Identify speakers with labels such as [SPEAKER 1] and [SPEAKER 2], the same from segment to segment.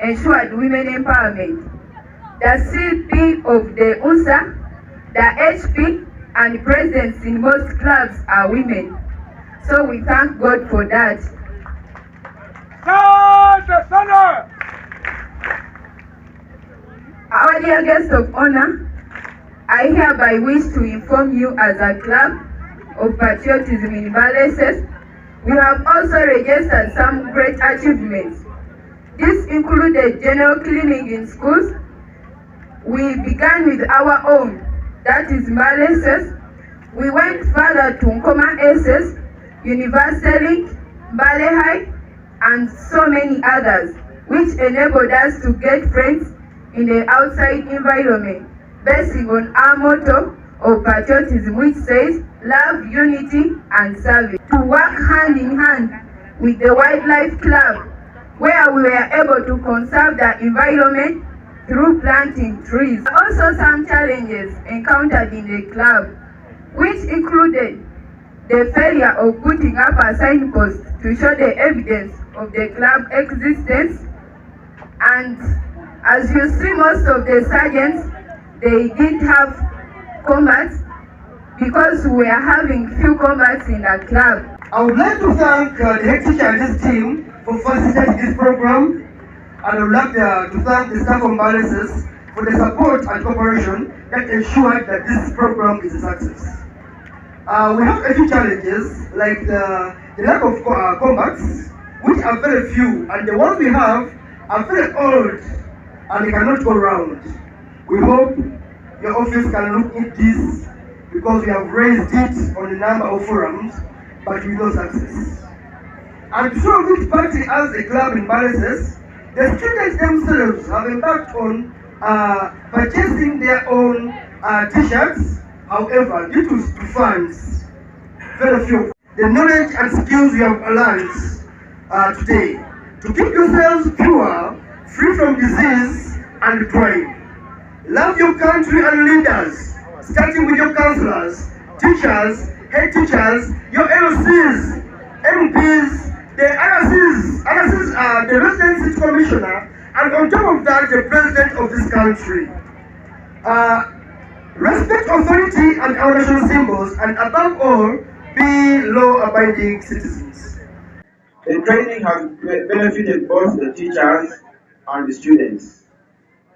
[SPEAKER 1] ensured women empowerment. The CP of the UNSA, the HP, and presidents in most clubs are women. So we thank God for that. Our dear guests of honor, I hereby wish to inform you as a club of patriotism in Mbale SS, we have also registered some great achievements. This included general cleaning in schools. We began with our own, that is Mbale SS. We went further to Nkoma SS, Universally, Mbale High, and so many others, which enabled us to get friends in the outside environment, basing on our motto of patriotism, which says love, unity, and service. To work hand in hand with the Wildlife Club, where we were able to conserve the environment through planting trees. Also some challenges encountered in the club, which included the failure of putting up a signpost to show the evidence of the club existence. And as you see, most of the sergeants, they didn't have combats because we are having few combats in the club.
[SPEAKER 2] I would like to thank the head teacher and his team for facilitating this program, and I would like to thank the staff of Mbale SS for the support and cooperation that ensured that this program is a success. We have a few challenges, like the lack of combats, which are very few, and the ones we have are very old and they cannot go round. We hope your office can look at this, because we have raised it on a number of forums, but with no success. And to show which party as a club in Mbale SS, the students themselves have embarked on purchasing their own t-shirts. However, due to funds, very few. The knowledge and skills you have learned today, to keep yourselves pure, free from disease and crime. Love your country and leaders, starting with your councillors, teachers, head teachers, your LCs, MPs, the RCs, the resident city commissioner, and on top of that, the president of this country. Respect authority and our national symbols, and above all, be law-abiding citizens.
[SPEAKER 3] The training has benefited both the teachers and the students.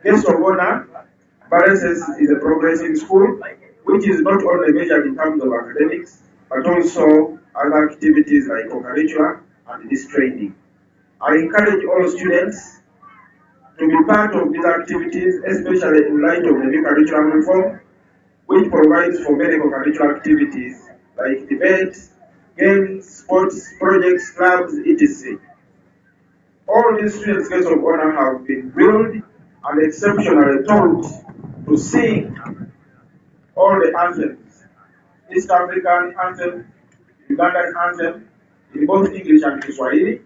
[SPEAKER 3] Guest of honor, Mbale SS is a progressive school, which is not only measured in terms of academics, but also other activities like co-curricular and this training. I encourage all students to be part of these activities, especially in light of the new curriculum reform, which provides for many co-curricular activities like debates, games, sports, projects, clubs, etc. All these students, guests of honor, have been drilled and exceptionally taught to sing all the anthems: East African anthem, Ugandan anthem, in both English and Kiswahili,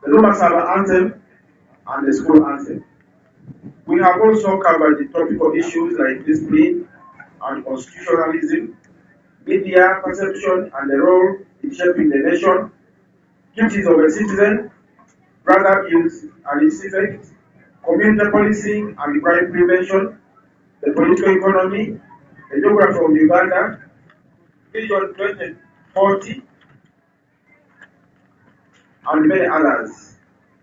[SPEAKER 3] the Roma Saba anthem, and the school anthem. We have also covered the topical issues like discipline and constitutionalism, media perception and the role in shaping the nation, duties of a citizen, drug abuse and its effects, community policing and crime prevention, the political economy, the geography of Uganda, Vision 2040, and many others.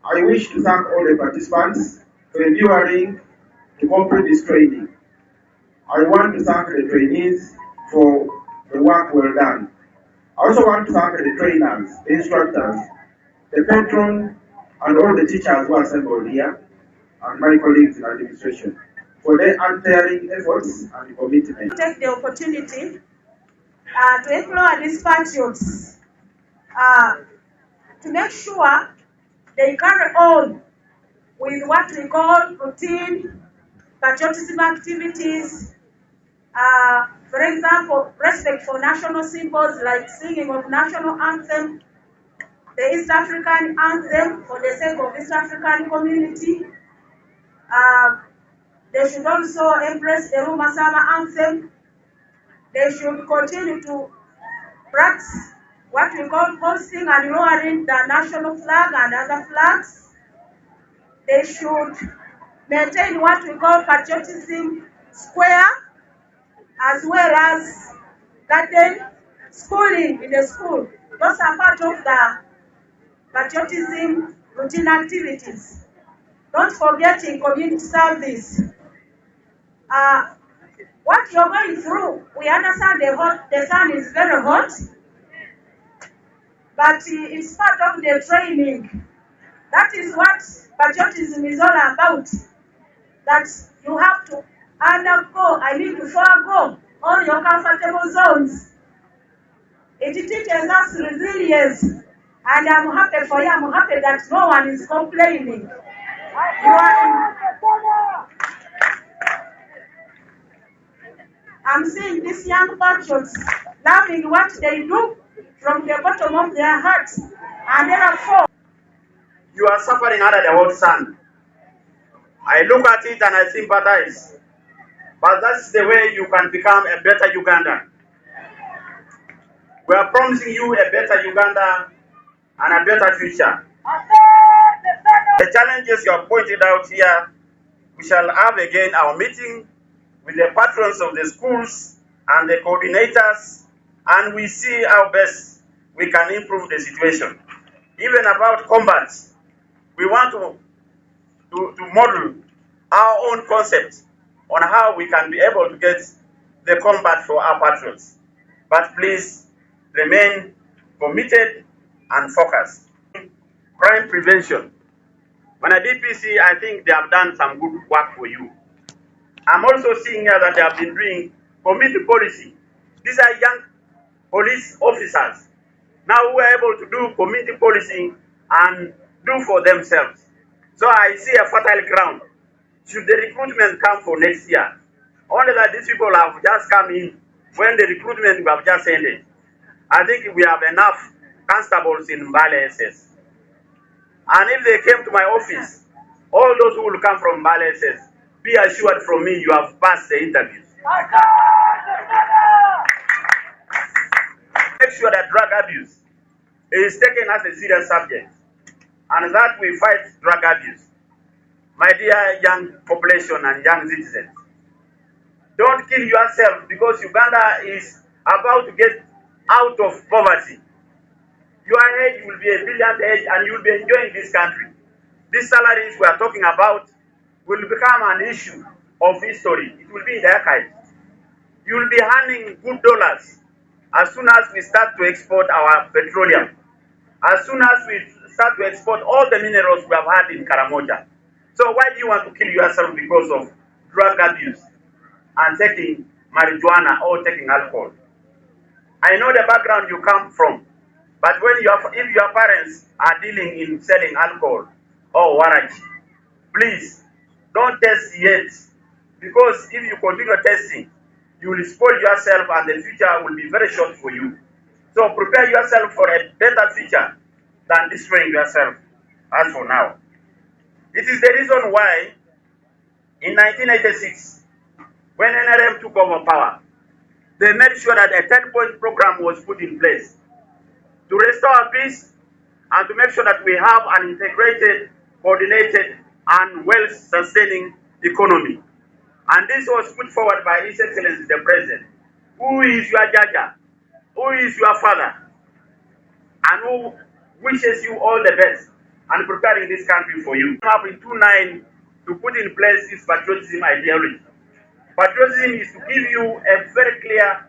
[SPEAKER 3] I wish to thank all the participants for enduring to complete this training. I want to thank the trainees for the work well done. I also want to thank the trainers, the instructors, the patron, and all the teachers who are assembled here, and my colleagues in administration, for their untiring efforts and commitment.
[SPEAKER 4] Take the opportunity to employ these patriots to make sure they carry on with what we call routine patriotism activities. For example, respect for national symbols like singing of national anthem, the East African anthem for the sake of East African community. They should also embrace the Roma Saba anthem. They should continue to practice what we call posting and lowering the national flag and other flags. they should maintain what we call patriotism square, as well as garden schooling in the school. Those are part of the patriotism routine activities. Not forgetting community service. What you're going through, we understand the sun is very hot, but it's part of the training. That is what patriotism is all about. That you have to to forego all your comfortable zones. It teaches us resilience, and I'm happy for you. I'm happy that no one is complaining. I'm seeing these young patriots loving what they do from the bottom of their hearts, and therefore
[SPEAKER 5] you are suffering under the hot sun. I look at it and I sympathize. But that's the way you can become a better Ugandan. We are promising you a better Uganda and a better future. The challenges you have pointed out here, we shall have again our meeting with the patrons of the schools and the coordinators, and we see how best we can improve the situation. Even about combat, we want to model our own concept on how we can be able to get the combat for our patriots. But please remain committed and focused. Crime prevention. When a DPC, I think they have done some good work for you. I'm also seeing here that they have been doing community policy. These are young police officers now who are able to do community policing and do for themselves. So I see a fertile ground. Should the recruitment come for next year? Only that these people have just come in when the recruitment have just ended. I think we have enough constables in Mbale SS. And if they came to my office, all those who will come from Mbale SS, be assured from me you have passed the interviews. Make sure that drug abuse is taken as a serious subject and that we fight drug abuse. My dear young population and young citizens, don't kill yourself because Uganda is about to get out of poverty. Your age will be a brilliant age and you will be enjoying this country. These salaries we are talking about will become an issue of history. It will be in the archives. You will be earning good dollars as soon as we start to export our petroleum, as soon as we start to export all the minerals we have had in Karamoja. So why do you want to kill yourself because of drug abuse and taking marijuana or taking alcohol? I know the background you come from, but if your parents are dealing in selling alcohol or warrant, please don't test yet, because if you continue testing, you will spoil yourself and the future will be very short for you. So prepare yourself for a better future than destroying yourself as for now. It is the reason why in 1986, when NRM took over power, they made sure that a 10-point program was put in place to restore peace and to make sure that we have an integrated, coordinated, and well-sustaining economy. And this was put forward by His Excellency the President, who is your Jaja, who is your father, and who wishes you all the best and preparing this country for you. We have in 29 to put in place this patriotism ideology. Patriotism is to give you a very clear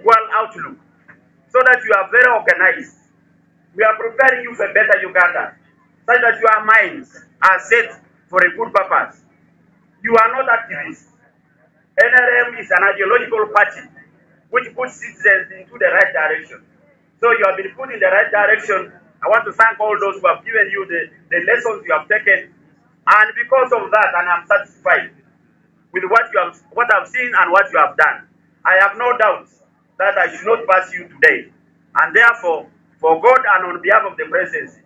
[SPEAKER 5] world outlook so that you are very organized. We are preparing you for better Uganda, such that your minds are set for a good purpose. You are not activists. NRM is an ideological party which puts citizens into the right direction. So you have been put in the right direction. I want to thank all those who have given you the lessons you have taken. And because of that, and I'm satisfied with what I've seen and what you have done. I have no doubt that I should not pass you today. And therefore, for God and on behalf of the presidency,